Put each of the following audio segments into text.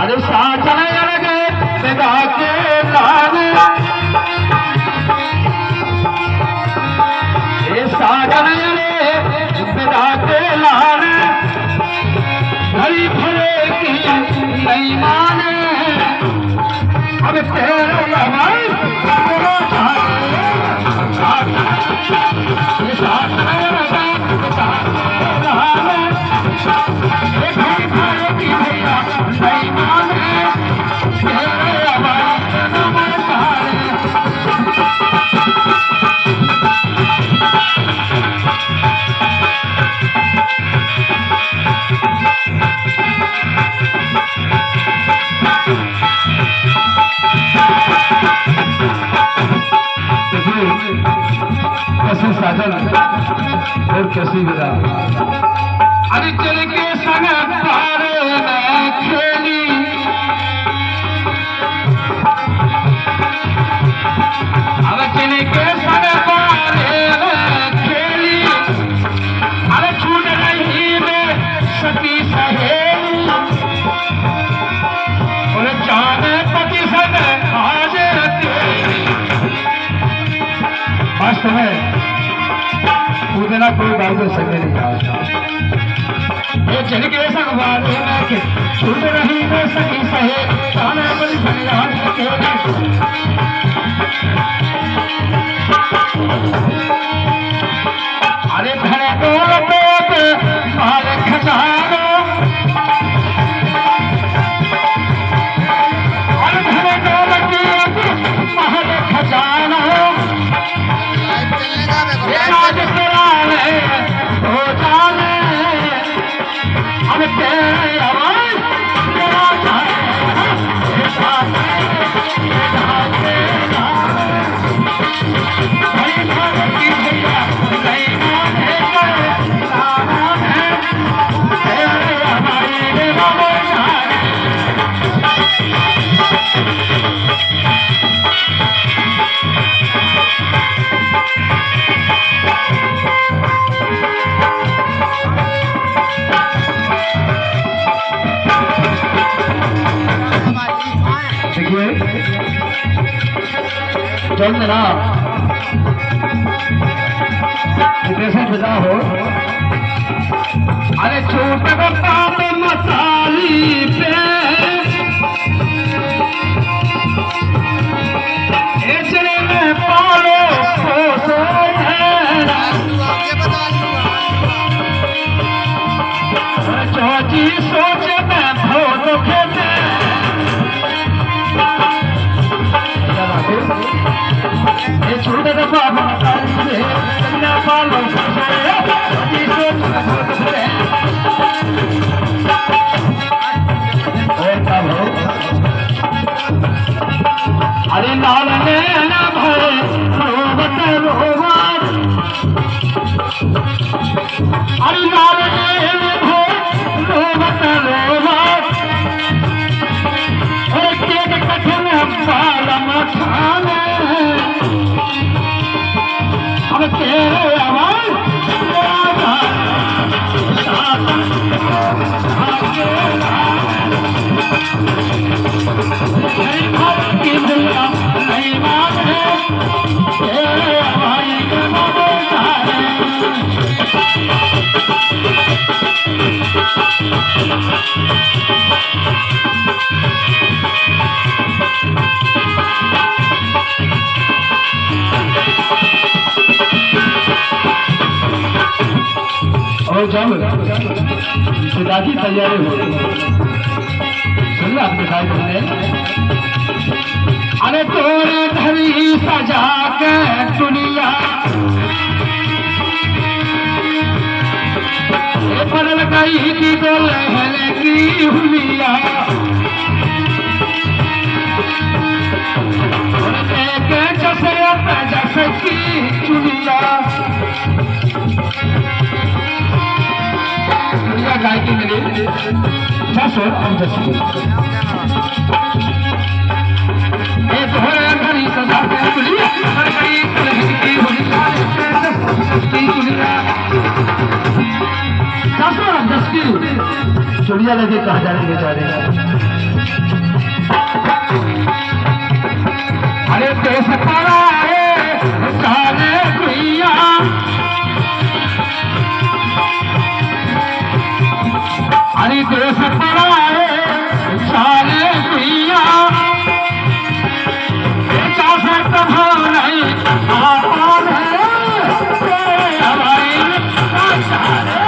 अरे साजन लगे विदा के लाल, ये साजन लगे विदा के लाल, घड़ी भरे की नहीं माने, अब तेरे हमारे कैसे साजन और कैसी विदा। अरे चल के संग तारे में खेली, अरे चल के संग तारे में खेली, अरे छूट नहीं में सती सहेली, और जाने पति संग आज वास्तव में पूजना कोई बात को संग नहीं कहा। ये चल के संगवाले में छूट रही में सही सहे ताने बड़ी फरियाद के, अरे धन दौलत माल खजाना, अरे धन दौलत माल खजाना, हो जाने अब तेरे आवाज चंदना कैसे विदा हो। अरे छोट बाप मसाली पे चले में पालो पोसो चौची सोच में भो दुखे छोटे बाप पालो अरे लाल नैना भरे रोबत रोबार, अरे लाल नैना भरे रोबत रोबार, और केक कठिन बालम खाने, अब तेरे आवाज की दुनिया नहीं मान है, तेरे हमारी के और जब पिता की तैयारी हो सुन आपके भाई बहने, अरे तोरे धरी सजा के दुनिया बदल गई की दुल्हन की हुलिया, के जैसे जैसे की चुनिया, दुनिया गाय की मिली बस हम जैसी धरी सजा के दुनिया की हुलिया, चुड़िया लेके कहा जाने बेचारे। अरे देश पड़ा है सारे भैया, अरे देश पड़ा है सारे भैया, बेचा सकता नहीं आपाद है हमारी सारे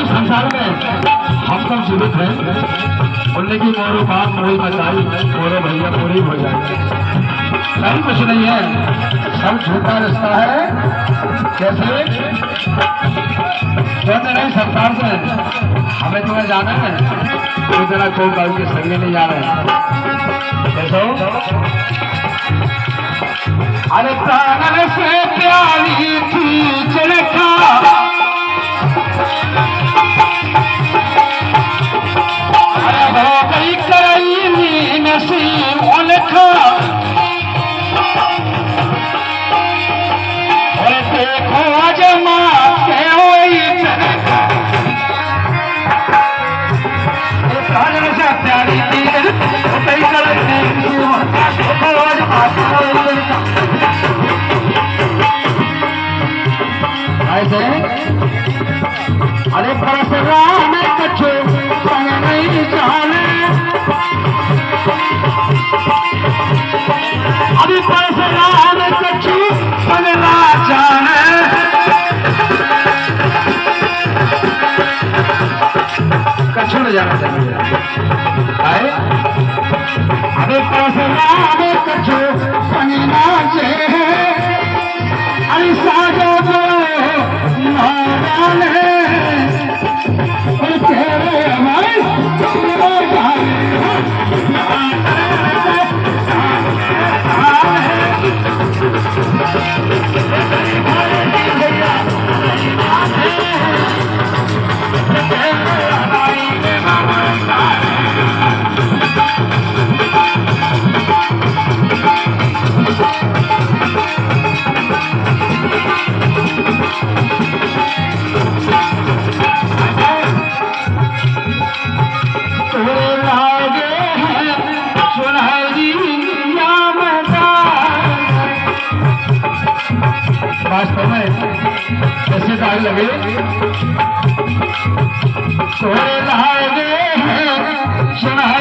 संसार में हम सब जीवित हैं, बोलने की मोरो बात मोरी बचाई, मोरो भैया पूरी हो जाए। कहीं कुछ नहीं है, सब झूठा रिश्ता है। कैसे कहते नहीं सरकार से हमें तुम्हें जाना है, तो जरा कोई बाबू के संगे नहीं जा रहे हैं। कैसे अरे प्राण से प्यारी थी चिड़का, नसीब उनका और देखो अजमा के हुई से प्यारी चीज ऐसे अरे परसराम कछु संग नहीं जाने, अभी परसराम कछु संग ना जाने, कछु न जाना चाहिए। अभी परसराम कछु संग ना जाने, अरे साजो नारायण है तेरे हमारे वास्तव में ऐसे दाग लगे सोए लागे सुनाई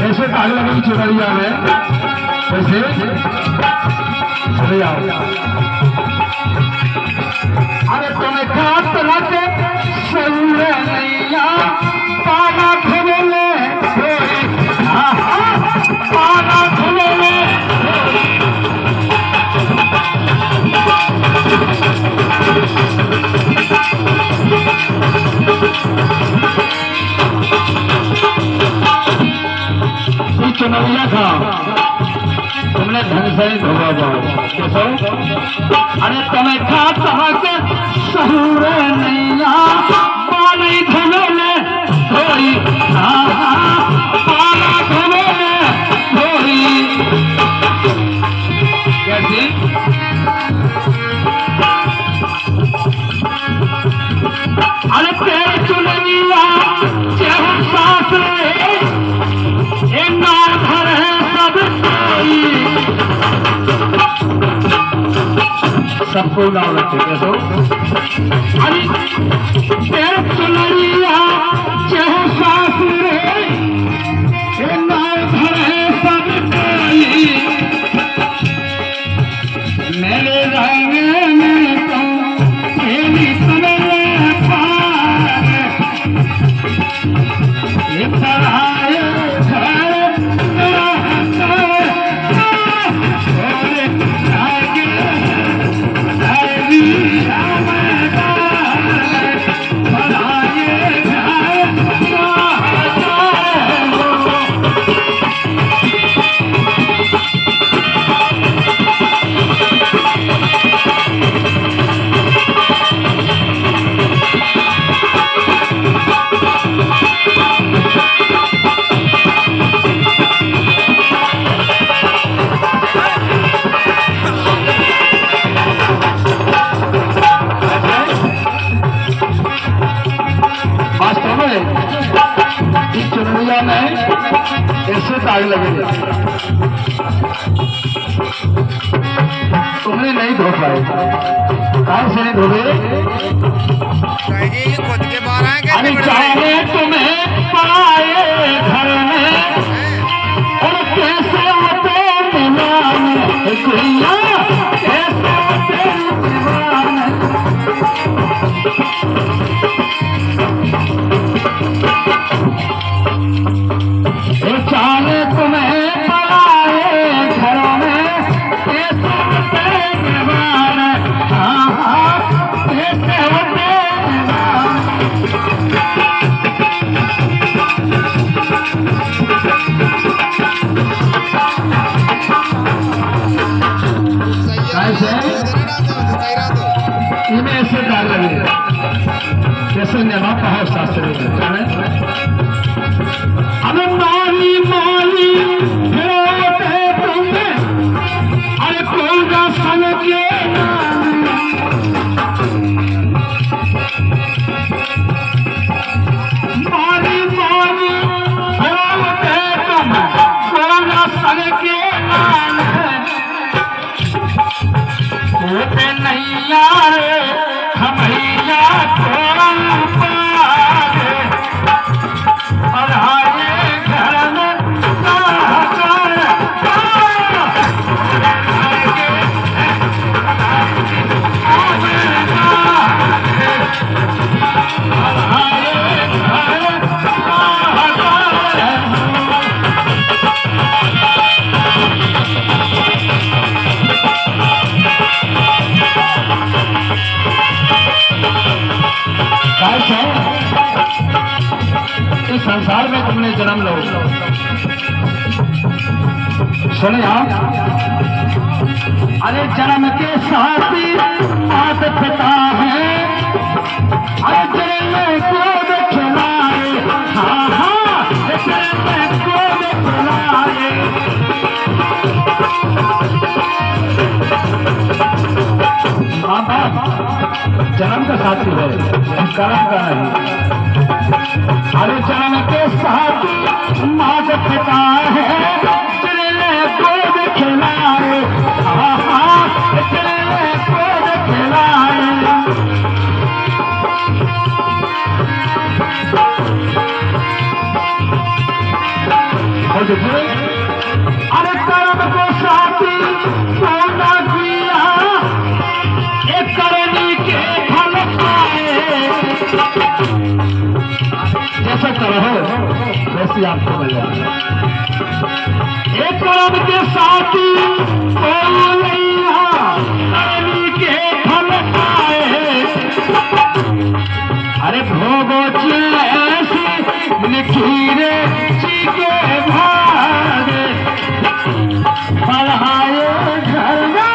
ऐसे दाग लगी चुनरिया में वैसे चले आओ। अरे तुम्हें खात लगे सऊरे नैया पाना धुले पाना धुले चुनरिया था तुमने ढंग से धोगा जाओ। कैसे अरे तुम्हें कहा के सहूर नैया पानी धुले धोई पाना धुले धोई। कैसे अरे तेरे चुनरिया चेहरा सांस घर है सब सबको नाम रखे कैसो अरे तेरे चुनरिया चाहे सास रे ये नाम भर है सब काली मेरे रंग में तो तेरी समझ पार ये पराए ऐसे दाग लगे तुमने नहीं धो पाए कहाँ से नहीं धोगे खुद के बाहर आए अरे चाहे तुम्हें पाए घर में और कैसे होते दीवाने कैसे होते दीवाने चाले तुम्हें पढ़ाए घरों में कैसे होते दीवाने हाँ कैसे होते इनमें ऐसे डाल लगे जैसे नमा कहा शास्त्र में अरे माली माली रोते तुमने अरे कौन का सन के माली माली रोते तुम कौन का सन के होते नहीं यार हमैया थोड़ा इस संसार में तुमने जन्म लो सुने आप अरे जन्म के साथ ही मात पिता है अरे जन्म को खिलाए हाँ हाँ जन्म को खिलाए माँ बाप जन्म का साथी है कर्म का नहीं अरे जन्म के साथ मात पिता है चले कोद खिलाए चले कोद खिलाए अरे कर्म को साथी सोना किया एक करनी के फल पाए जैसा करो वैसे आपको मिल जाए एक कर्म के साथी करनी के फल पाए अरे भोगो ऐसी लिखीरे के भागे पढ़ाए घर में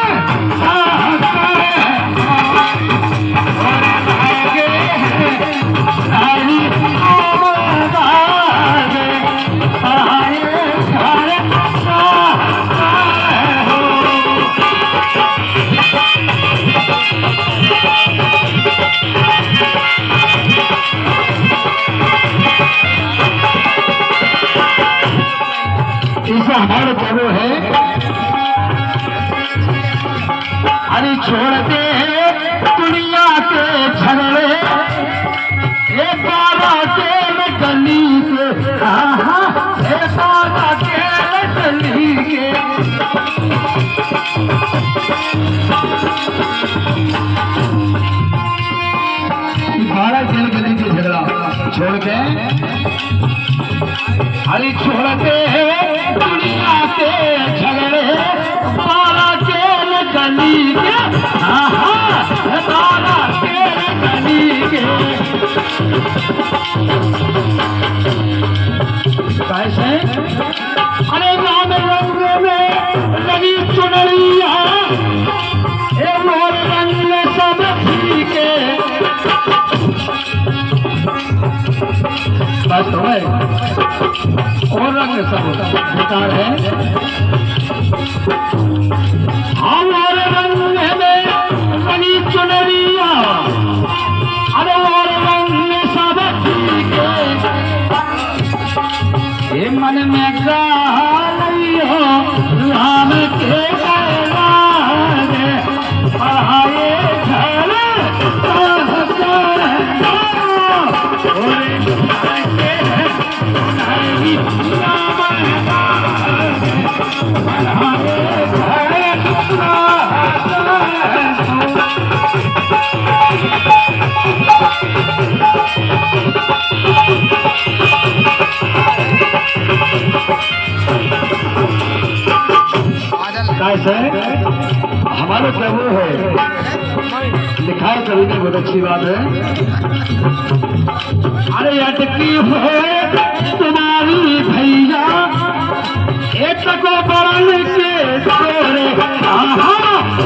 हमारे प्रभु है अरे छोड़ दे छोड़ के अरे छोड़ते हैं दुनिया के झगड़े बारा के गली के बारा के गली के कैसे अरे राम रंग में लगी चुनरिया मोर रंग सब फीके बस और रंग सब बेकार है हमारे रंग में बनी चुनरिया अरे और रंग सब फीके ये मन में गालियो राम के लागे पढ़ाए घर कैसे हमारे प्रभु है लिखा है कवि ने बहुत अच्छी बात है अरे अटकी हो तुम्हारी भैया एक को बड़ल के तोरे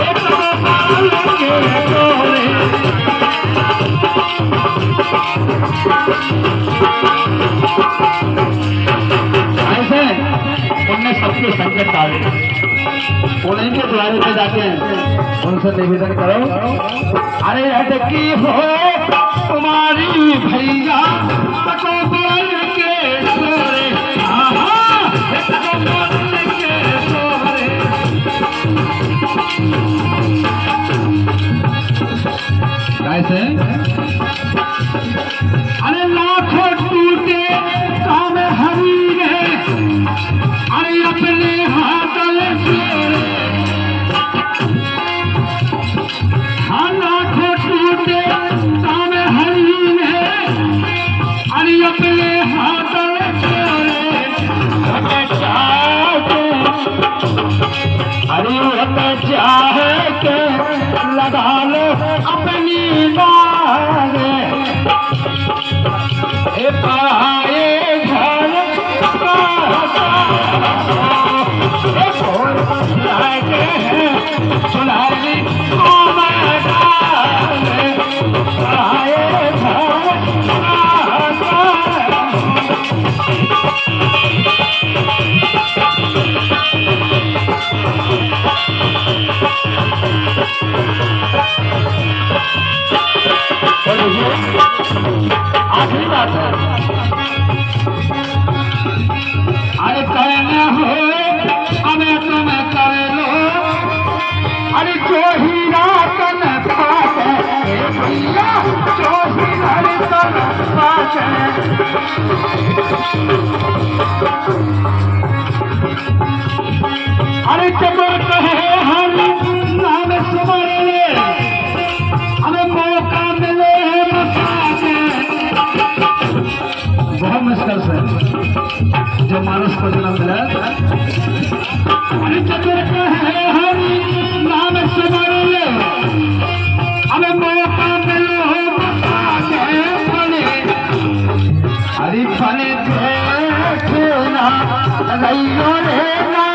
एक को बड़ल के तोरे ऐसे उनने सबके संकट डाले उन्हीं के द्वारे पे जाके उनसे निवेदन करो अरे अटकी हो तुम्हारी भैया तको बोल के तोरे तको बोल के तोरे कैसे अरे लाखों टूटे काम हरी है अरे अपने हाथ अपने हाथ अरे चाहे के लगा लो अपनी बात पाए घर सुनाई आखिरी बात है अरे कहना हो हमें तुम कर लो अरे जो हीरा तन पाते जो हीरा तन पाते अरे चबर कहे हम नाम सुमर ले हमें मौका मिले बहुत मुश्किल से जो मानुष को जन्म मिला अरे चतुर है हम नाम सुमर ले हमें मौका मिले फले अरे फले देखना रैयो रे ना